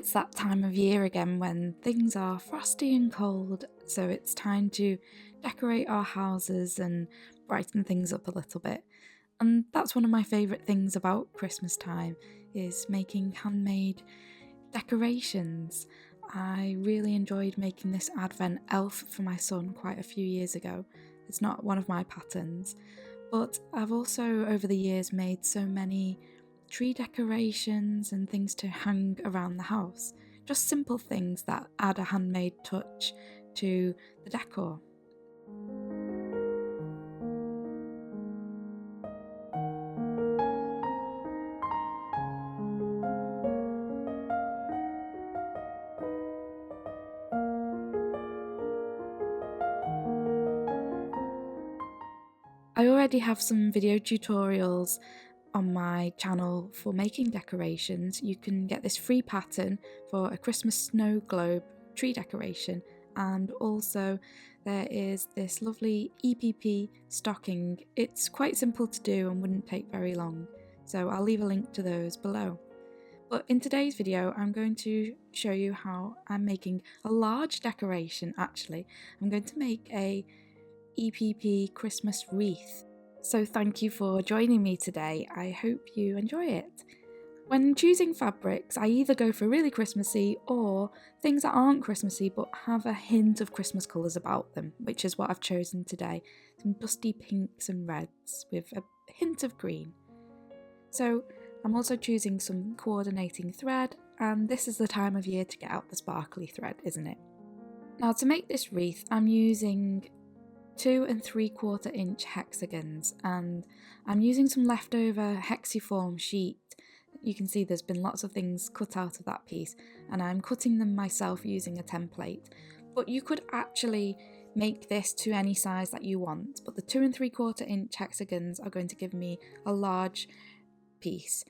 it's that time of year again when things are frosty and cold, so it's time to decorate our houses and brighten things up a little bit. And that's one of my favourite things about Christmas time, is making handmade decorations. I really enjoyed making this Advent elf for my son quite a few years ago. It's not one of my patterns, but I've also over the years made so many tree decorations and things to hang around the house. Just simple things that add a handmade touch to the decor. I already have some video tutorials on my channel for making decorations. You can get this free pattern for a Christmas snow globe tree decoration, and also there is this lovely EPP stocking. It's quite simple to do and wouldn't take very long, so I'll leave a link to those below. But in today's video I'm going to show you how I'm making a large decoration. Actually, I'm going to make a EPP Christmas wreath. So thank you for joining me today. I hope you enjoy it. When choosing fabrics, I either go for really Christmassy or things that aren't Christmassy but have a hint of Christmas colours about them, which is what I've chosen today. Some dusty pinks and reds with a hint of green. So I'm also choosing some coordinating thread, and this is the time of year to get out the sparkly thread, isn't it? Now to make this wreath, I'm using 2 3/4 inch hexagons, and I'm using some leftover hexiform sheet. You can see there's been lots of things cut out of that piece, and I'm cutting them myself using a template. But you could actually make this to any size that you want, but the 2 3/4 inch hexagons are going to give me a large piece.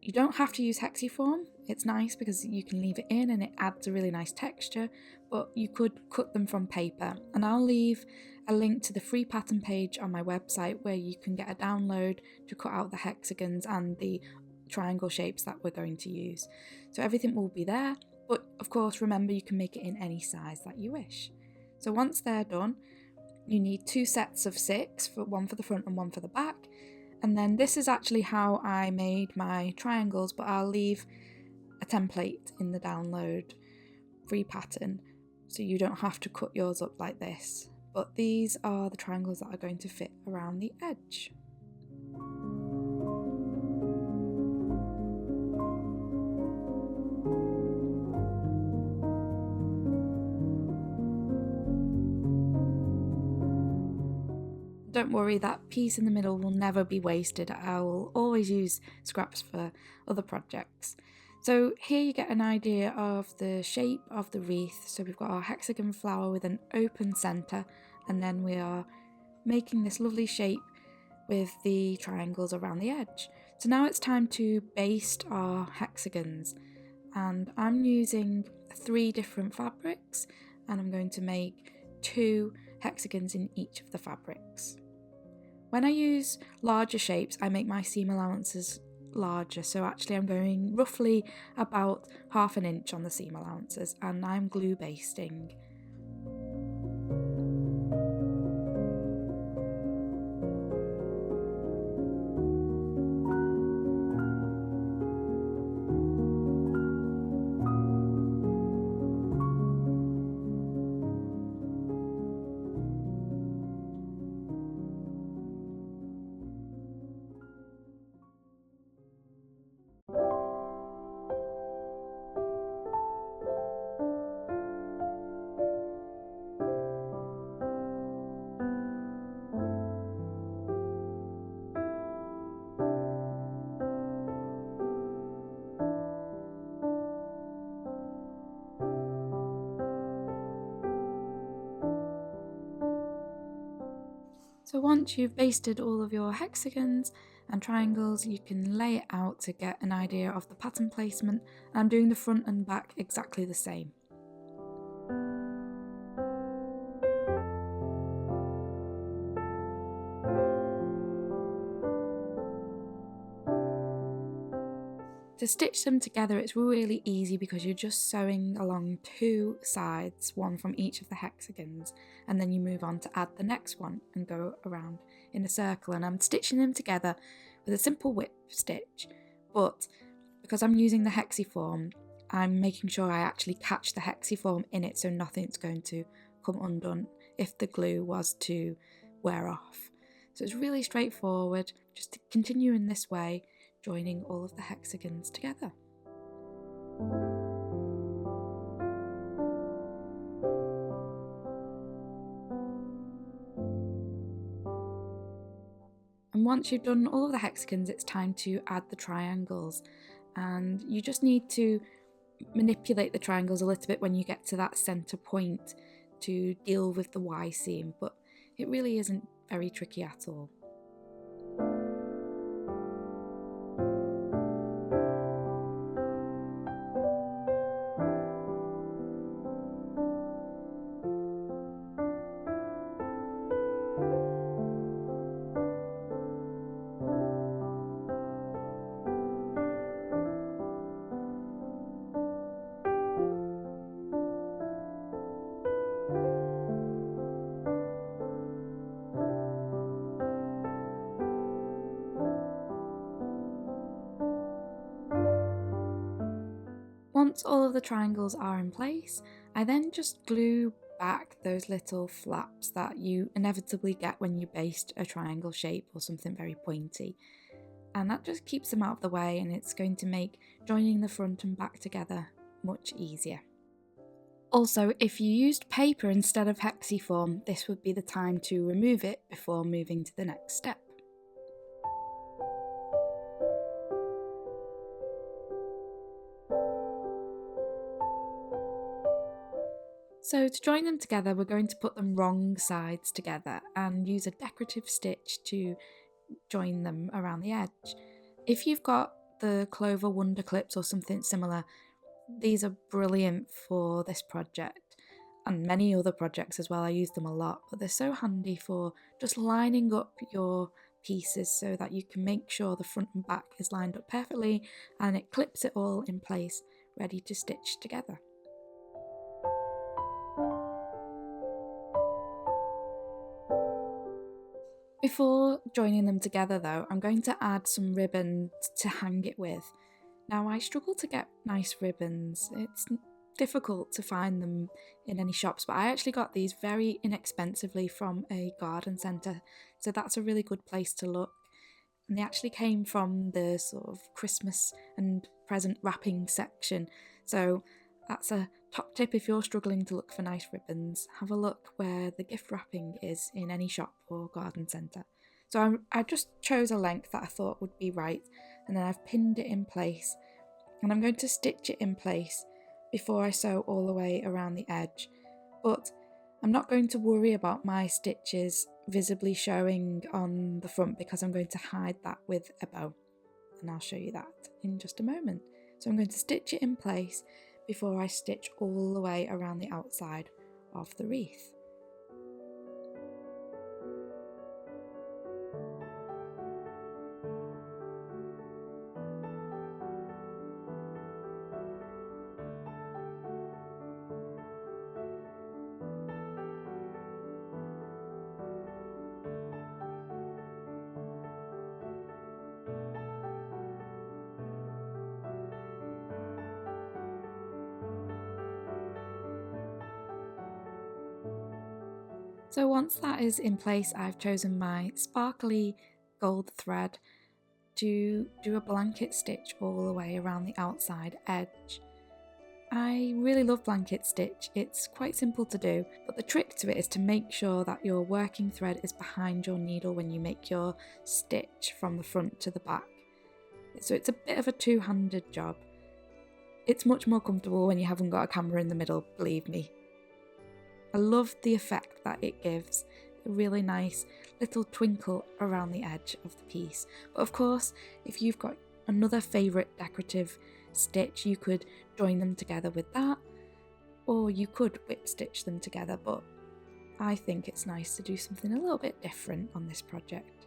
You don't have to use hexiform. It's nice because you can leave it in and it adds a really nice texture, but you could cut them from paper, and I'll leave a link to the free pattern page on my website where you can get a download to cut out the hexagons and the triangle shapes that we're going to use. So everything will be there, but of course remember you can make it in any size that you wish. So once they're done, you need 2 sets of 6, one for the front and one for the back. And then this is actually how I made my triangles, but I'll leave a template in the download free pattern so you don't have to cut yours up like this. But these are the triangles that are going to fit around the edge. Don't worry, that piece in the middle will never be wasted. I will always use scraps for other projects. So here you get an idea of the shape of the wreath. So we've got our hexagon flower with an open centre, and then we are making this lovely shape with the triangles around the edge. So now it's time to baste our hexagons, and I'm using 3 different fabrics, and I'm going to make 2 hexagons in each of the fabrics. When I use larger shapes, I make my seam allowances larger, so actually I'm going roughly about 1/2 inch on the seam allowances, and I'm glue basting. So once you've basted all of your hexagons and triangles, you can lay it out to get an idea of the pattern placement. I'm doing the front and back exactly the same. To stitch them together it's really easy because you're just sewing along two sides, one from each of the hexagons, and then you move on to add the next one and go around in a circle, and I'm stitching them together with a simple whip stitch, but because I'm using the hexiform I'm making sure I actually catch the hexiform in it so nothing's going to come undone if the glue was to wear off. So it's really straightforward, just to continue in this way, joining all of the hexagons together. And once you've done all of the hexagons, it's time to add the triangles, and you just need to manipulate the triangles a little bit when you get to that centre point to deal with the Y seam, but it really isn't very tricky at all. Once all of the triangles are in place, I then just glue back those little flaps that you inevitably get when you baste a triangle shape or something very pointy. And that just keeps them out of the way, and it's going to make joining the front and back together much easier. Also, if you used paper instead of hexiform, this would be the time to remove it before moving to the next step. So to join them together, we're going to put them wrong sides together and use a decorative stitch to join them around the edge. If you've got the Clover Wonder Clips or something similar, these are brilliant for this project and many other projects as well. I use them a lot, but they're so handy for just lining up your pieces so that you can make sure the front and back is lined up perfectly and it clips it all in place, ready to stitch together. Before joining them together though, I'm going to add some ribbon to hang it with. Now I struggle to get nice ribbons, it's difficult to find them in any shops, but I actually got these very inexpensively from a garden centre, so that's a really good place to look. And they actually came from the sort of Christmas and present wrapping section, so that's a top tip if you're struggling to look for nice ribbons. Have a look where the gift wrapping is in any shop or garden centre. So I just chose a length that I thought would be right, and then I've pinned it in place, and I'm going to stitch it in place before I sew all the way around the edge. But I'm not going to worry about my stitches visibly showing on the front because I'm going to hide that with a bow, and I'll show you that in just a moment. So I'm going to stitch it in place before I stitch all the way around the outside of the wreath. So once that is in place, I've chosen my sparkly gold thread to do a blanket stitch all the way around the outside edge. I really love blanket stitch, it's quite simple to do, but the trick to it is to make sure that your working thread is behind your needle when you make your stitch from the front to the back. So it's a bit of a two-handed job. It's much more comfortable when you haven't got a camera in the middle, believe me. I love the effect that it gives, a really nice little twinkle around the edge of the piece. But of course, if you've got another favourite decorative stitch, you could join them together with that, or you could whip stitch them together, but I think it's nice to do something a little bit different on this project.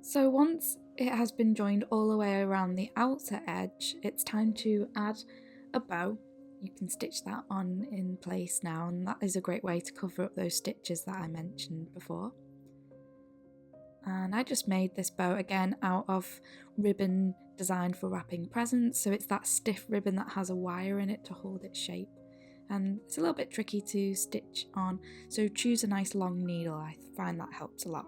So once it has been joined all the way around the outer edge, it's time to add a bow. You can stitch that on in place now, and that is a great way to cover up those stitches that I mentioned before. And I just made this bow again out of ribbon designed for wrapping presents, so it's that stiff ribbon that has a wire in it to hold its shape. And it's a little bit tricky to stitch on, so choose a nice long needle. I find that helps a lot.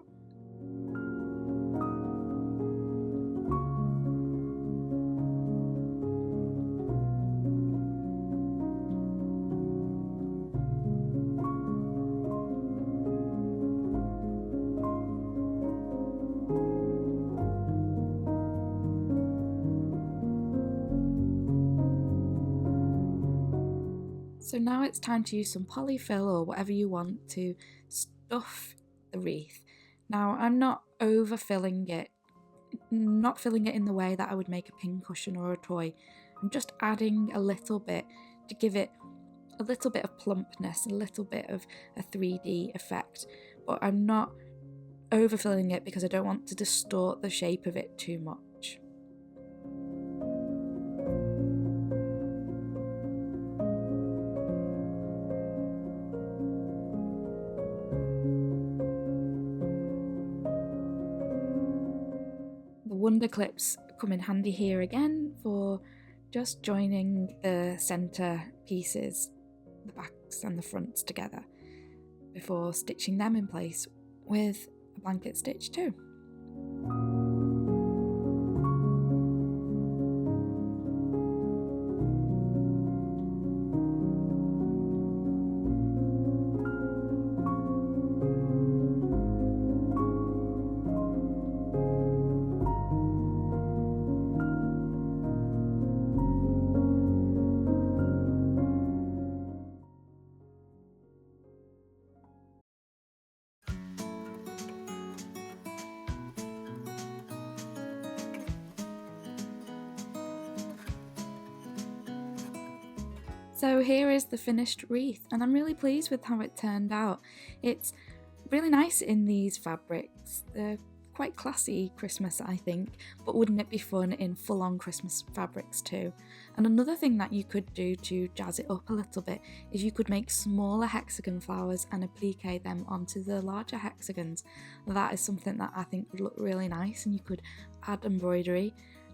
So now it's time to use some polyfill or whatever you want to stuff the wreath. Now I'm not overfilling it, not filling it in the way that I would make a pincushion or a toy. I'm just adding a little bit to give it a little bit of plumpness, a little bit of a 3D effect, but I'm not overfilling it because I don't want to distort the shape of it too much. The wonder clips come in handy here again for just joining the centre pieces, the backs and the fronts together, before stitching them in place with a blanket stitch too. So here is the finished wreath, and I'm really pleased with how it turned out. It's really nice in these fabrics. They're quite classy Christmas, I think, but wouldn't it be fun in full-on Christmas fabrics too? And another thing that you could do to jazz it up a little bit is you could make smaller hexagon flowers and applique them onto the larger hexagons. That is something that I think would look really nice, and you could add embroidery.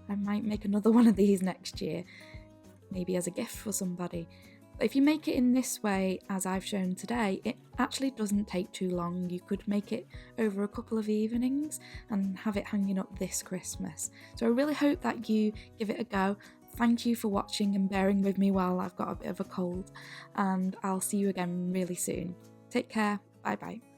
I might make another one of these next year, maybe as a gift for somebody. But if you make it in this way, as I've shown today, it actually doesn't take too long. You could make it over a couple of evenings and have it hanging up this Christmas. So I really hope that you give it a go. Thank you for watching and bearing with me while I've got a bit of a cold, and I'll see you again really soon. Take care, bye bye.